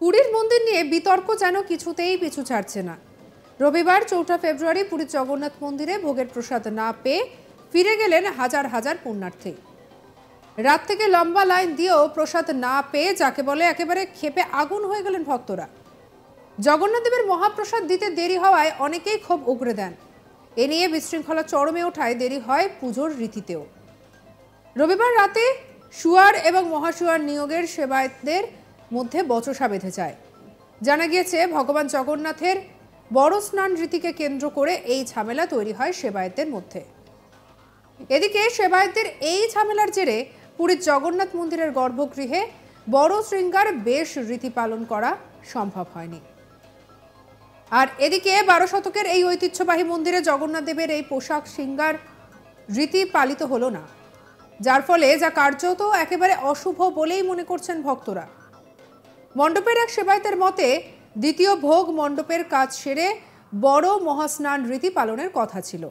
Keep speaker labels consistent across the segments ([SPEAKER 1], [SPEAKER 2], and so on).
[SPEAKER 1] পুরীর মন্দির নিয়ে বিতর্ক যেন কিছুতেই পিছু ছাড়ছে না। রবিবার 4 ফেব্রুয়ারি পুরীর জগন্নাথ মন্দিরে ভোগের প্রসাদ না পেয়ে ফিরে গেলেন হাজার হাজার পুণ্যার্থী। রাত থেকে লম্বা লাইন দিয়েও প্রসাদ না পেয়ে যাকে বলে একেবারে ক্ষেপে আগুন হয়ে গেলেন ভক্তরা। জগন্নাথ দেবের মহাপ্রসাদ দিতে দেরি হওয়ায় অনেকেই ক্ষোভ উগরে দেন। এ নিয়ে বিশৃঙ্খলা চরমে ওঠায় দেরি হয় পুজোর রীতিতেও। রবিবার রাতে সুয়ার এবং মহাসুয়ার নিয়োগের সেবায়েতদের মধ্যে বচসা বেঁধে যায়। জানা গিয়েছে ভগবান জগন্নাথের বড় স্নান রীতিকে কেন্দ্র করে এই ঝামেলা তৈরি হয় সেবায়েতদের মধ্যে। এদিকে সেবায়েতদের এই ঝামেলার জেরে পুরীর জগন্নাথ মন্দিরের গর্ভগৃহে বড় শৃঙ্গার বেশ রীতি পালন করা সম্ভব হয়নি। আর এদিকে 12 শতকের এই ঐতিহ্যবাহী মন্দিরে জগন্নাথ দেবের এই পোশাক শৃঙ্গার রীতি পালিত হলো না, যার ফলে যা কার্যত একেবারে অশুভ বলেই মনে করছেন ভক্তরা। মণ্ডপের এক সেবায়েতের মতে দ্বিতীয় ভোগ মণ্ডপের কাজ সেরে বড় মহাস্নান রীতি পালনের কথা ছিল।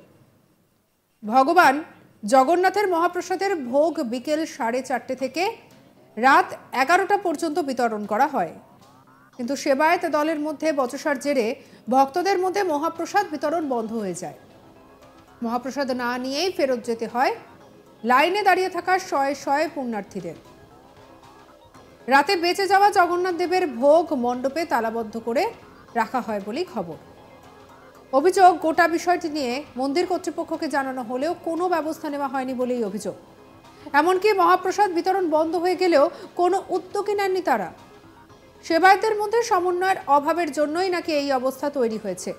[SPEAKER 1] ভগবান জগন্নাথের মহাপ্রসাদের ভোগ বিকেল 4:30 থেকে রাত 11টা পর্যন্ত বিতরণ করা হয়, কিন্তু সেবায়েত দলের মধ্যে বচসার জেরে ভক্তদের মধ্যে মহাপ্রসাদ বিতরণ বন্ধ হয়ে যায়। মহাপ্রসাদ না নিয়েই ফেরত যেতে হয় লাইনে দাঁড়িয়ে থাকা শয়ে শয়ে পুণ্যার্থীদের। রাতে বেঁচে যাওয়া জগন্নাথ দেবের ভোগ মণ্ডপে তালাবদ্ধ করে রাখা হয় বলেই খবর। অভিযোগ, গোটা বিষয়টি নিয়ে মন্দির কর্তৃপক্ষকে জানানো হলেও কোনো ব্যবস্থা নেওয়া হয়নি বলেই অভিযোগ। এমনকি মহাপ্রসাদ বিতরণ বন্ধ হয়ে গেলেও কোনো উদ্যোগই নেননি তারা। সেবায়েতদের মধ্যে সমন্বয়ের অভাবের জন্যই নাকি এই অবস্থা তৈরি হয়েছে।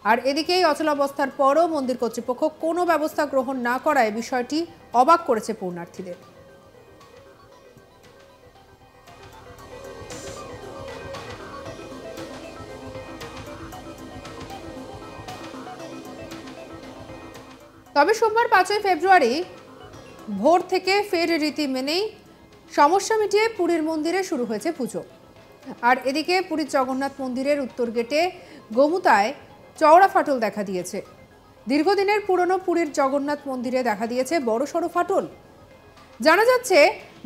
[SPEAKER 1] আর এদিকে এই অচলাবস্থার পরও মন্দির কর্তৃপক্ষ কোনো ব্যবস্থা গ্রহণ না করায় বিষয়টি অবাক করেছে পুণ্যার্থীদের। তবে সোমবার 5 ফেব্রুয়ারি ভোর থেকে ফের রীতি মেনেই সমস্যা মিটিয়ে পুরীর মন্দিরে শুরু হয়েছে পুজো। আর এদিকে পুরীর জগন্নাথ মন্দিরের উত্তর গেটে গোমুতায় চওড়া ফাটল দেখা দিয়েছে। দীর্ঘদিনের পুরনো পুরীর জগন্নাথ মন্দিরে দেখা দিয়েছে বড়সড় ফাটল। জানা যাচ্ছে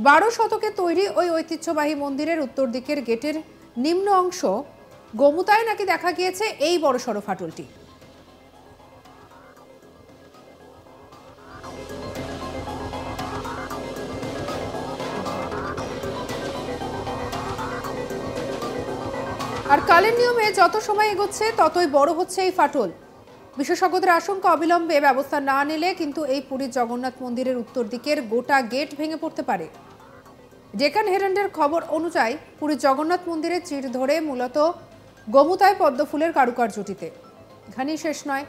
[SPEAKER 1] 12 শতকে তৈরি ওই ঐতিহ্যবাহী মন্দিরের উত্তর দিকের গেটের নিম্ন অংশ গোমুতায় নাকি দেখা গিয়েছে এই বড়সড় ফাটলটি। আর কালের নিয়মে যত সময় এগোচ্ছে ততই বড় হচ্ছে এই ফাটল। বিশেষজ্ঞদের আশঙ্কা, অবিলম্বে ব্যবস্থা না নিলে কিন্তু এই পুরীর জগন্নাথ মন্দিরের উত্তর দিকের গোটা গেট ভেঙে পড়তে পারে। ডেকান হেরাল্ডের খবর অনুযায়ী পুরীর জগন্নাথ মন্দিরের চির ধরে মূলত গোমুতায় পদ্মফুলের কারুকার্যটিতে। এখানেই শেষ নয়,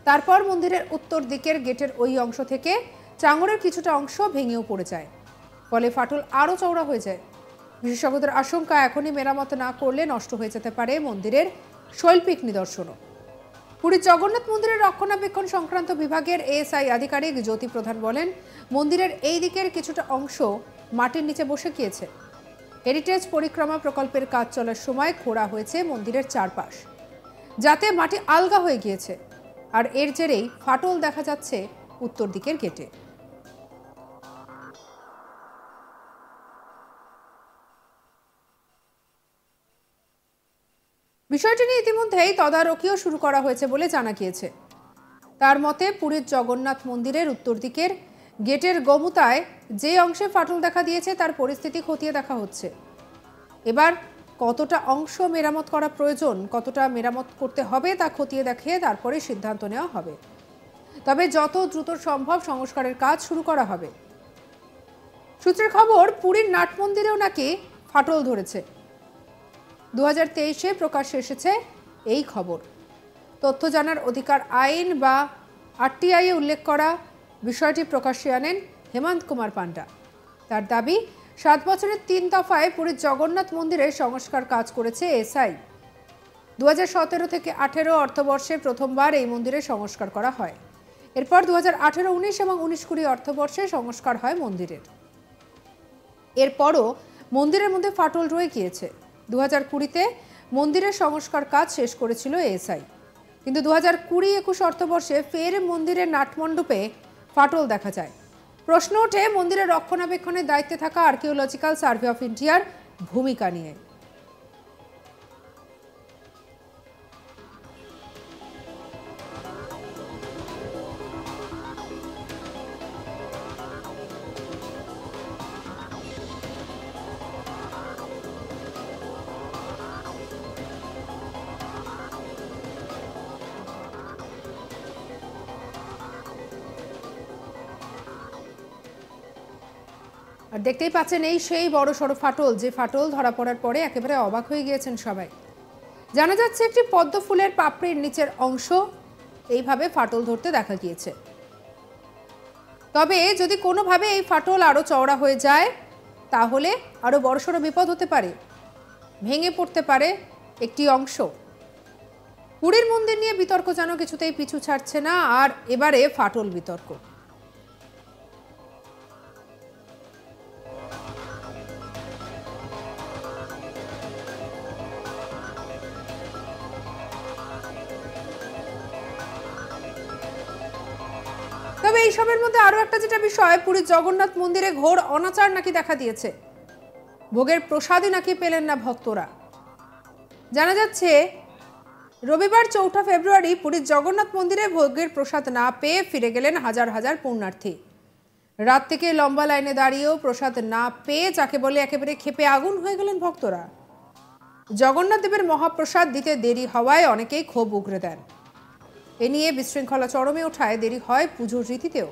[SPEAKER 1] তারপর মন্দিরের উত্তর দিকের গেটের ওই অংশ থেকে চাঙড়ের কিছুটা অংশ ভেঙেও পড়ে যায়, ফলে ফাটল আরও চওড়া হয়ে যায়। বিশেষজ্ঞদের আশঙ্কা, এখনই মেরামত না করলে নষ্ট হয়ে যেতে পারে মন্দিরের শৈল্পিক নিদর্শনও। পুরীর জগন্নাথ মন্দিরের রক্ষণাবেক্ষণ সংক্রান্ত বিভাগের এএসআই আধিকারিক জ্যোতি প্রধান বলেন, মন্দিরের এই দিকের কিছুটা অংশ মাটির নিচে বসে গিয়েছে। হেরিটেজ পরিক্রমা প্রকল্পের কাজ চলার সময় খোঁড়া হয়েছে মন্দিরের চারপাশ, যাতে মাটি আলগা হয়ে গিয়েছে। আর এর জেরেই ফাটল দেখা যাচ্ছে উত্তর দিকের গেটে। বিষয়টি নিয়ে ইতিমধ্যেই তদারকিও শুরু করা হয়েছে বলে জানা গিয়েছে। তার মতে পুরীর জগন্নাথ মন্দিরের উত্তর দিকের গেটের গোমুতায় যে অংশে ফাটল দেখা দিয়েছে তার পরিস্থিতি খতিয়ে দেখা হচ্ছে। এবার কতটা অংশ মেরামত করা প্রয়োজন, কতটা মেরামত করতে হবে তা খতিয়ে দেখে তারপরে সিদ্ধান্ত নেওয়া হবে। তবে যত দ্রুত সম্ভব সংস্কারের কাজ শুরু করা হবে। সূত্রের খবর, পুরীর নাট মন্দিরেও নাকি ফাটল ধরেছে। 2023-এ প্রকাশ্যে এসেছে এই খবর। তথ্য জানার অধিকার আইন বা আরটিআই-এ উল্লেখ করা বিষয়টি প্রকাশ্যে আনেন হেমন্ত কুমার পান্ডা। তার দাবি, 7 বছরের 3 দফায় পুরীর জগন্নাথ মন্দিরে সংস্কার কাজ করেছে এসআই। 2017 থেকে 18 অর্থবর্ষে প্রথমবার এই মন্দিরে সংস্কার করা হয়। এরপর 2018-19 এবং 19-20 অর্থবর্ষে সংস্কার হয় মন্দিরের। এরপরও মন্দিরের মধ্যে ফাটল রয়ে গিয়েছে। 2020-তে মন্দিরের সংস্কার কাজ শেষ করেছিল এএসআই, কিন্তু 2020-21 অর্থবর্ষে ফের মন্দিরের নাটমণ্ডপে ফাটল দেখা যায়। প্রশ্ন ওঠে মন্দিরের রক্ষণাবেক্ষণের দায়িত্বে থাকা আর্কিওলজিক্যাল সার্ভে অফ ইন্ডিয়ার ভূমিকা নিয়ে। আর দেখতেই পাচ্ছেন এই সেই বড় সড়ো ফাটল, যে ফাটল ধরা পড়ার পরে একেবারে অবাক হয়ে গিয়েছেন সবাই। জানা যাচ্ছে একটি পদ্ম ফুলের পাপড়ির নিচের অংশ এইভাবে ফাটল ধরতে দেখা গিয়েছে। তবে যদি কোনোভাবে এই ফাটল আরো চওড়া হয়ে যায় তাহলে আরো বড়সড় বিপদ হতে পারে, ভেঙে পড়তে পারে একটি অংশ। পুরীর মন্দির নিয়ে বিতর্ক যেন কিছুতেই পিছু ছাড়ছে না, আর এবারে ফাটল বিতর্ক। তবে এইসবের মধ্যে আরো একটা যেটা বিষয়, পুরীর জগন্নাথ মন্দিরে ঘোর অনাচার নাকি দেখা দিয়েছে। ভোগের প্রসাদই নাকি পেলেন না ভক্তরা। জানা যাচ্ছে রবিবার 4 ফেব্রুয়ারি পুরীর জগন্নাথ মন্দিরে ভোগের প্রসাদ না পেয়ে ফিরে গেলেন হাজার হাজার পুণ্যার্থী। রাত থেকে লম্বা লাইনে দাঁড়িয়েও প্রসাদ না পেয়ে যাকে বলে একেবারে ক্ষেপে আগুন হয়ে গেলেন ভক্তরা। জগন্নাথ দেবের মহাপ্রসাদ দিতে দেরি হওয়ায় অনেকেই ক্ষোভ উগরে দেন। এ নিয়ে বিশৃঙ্খলা চরমে ওঠায় দেরি হয় পুজোর রীতিতেও।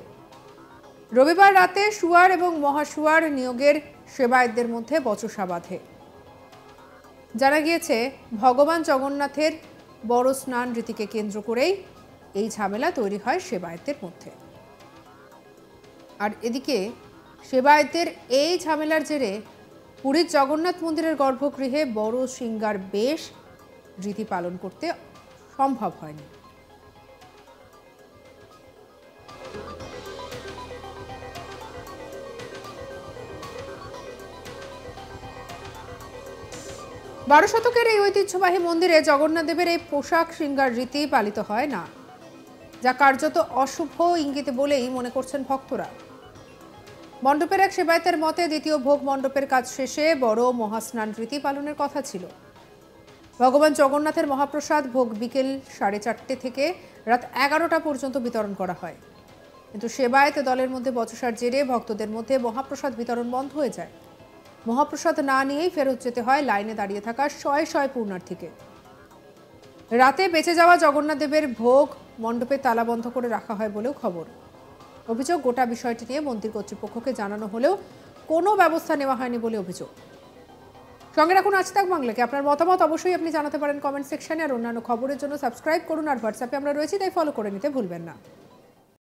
[SPEAKER 1] রবিবার রাতে সুয়ার এবং মহাসুয়ার নিয়োগের সেবায়েতদের মধ্যে বচসা বাঁধে। জানা গিয়েছে ভগবান জগন্নাথের বড় স্নান রীতিকে কেন্দ্র করেই এই ঝামেলা তৈরি হয় সেবায়েতদের মধ্যে। আর এদিকে সেবায়েতদের এই ঝামেলার জেরে পুরীর জগন্নাথ মন্দিরের গর্ভগৃহে বড় সিংগার বেশ রীতি পালন করতে সম্ভব হয়নি। বারো শতকের এই ঐতিহ্যবাহী মন্দিরে জগন্নাথ দেবের এই পোশাক শৃঙ্গার রীতি পালিত হয় না, যা কার্যত অশুভ ইঙ্গিত বলেই মনে করছেন ভক্তরা। মণ্ডপের এক সেবায়েতের মতে দ্বিতীয় ভোগ মণ্ডপের কাজ শেষে বড় মহাস্নান রীতি পালনের কথা ছিল। ভগবান জগন্নাথের মহাপ্রসাদ ভোগ বিকেল 4:30 থেকে রাত 11টা পর্যন্ত বিতরণ করা হয়, কিন্তু সেবায়েত দলের মধ্যে বচসার জেরে ভক্তদের মধ্যে মহাপ্রসাদ বিতরণ বন্ধ হয়ে যায়। মহাপ্রসাদ না নিয়েই ফেরত যেতে হয় লাইনে দাঁড়িয়ে থাকা শয়ে শয়ে পুণ্যার্থীকে। রাতে বেঁচে যাওয়া জগন্নাথ দেবের ভোগ মণ্ডপে তালা বন্ধ করে রাখা হয় বলেও খবর। অভিযোগ, গোটা বিষয়টি নিয়ে মন্দির কর্তৃপক্ষকে জানানো হলেও কোনো ব্যবস্থা নেওয়া হয়নি বলে অভিযোগ। সঙ্গে রাখুন আজ তাক বাংলাকে। আপনার মতামত অবশ্যই আপনি জানাতে পারেন কমেন্ট সেকশনে। আর অন্যান্য খবরের জন্য সাবস্ক্রাইব করুন। আর হোয়াটসঅ্যাপে আমরা রয়েছি, তাই ফলো করে নিতে ভুলবেন না।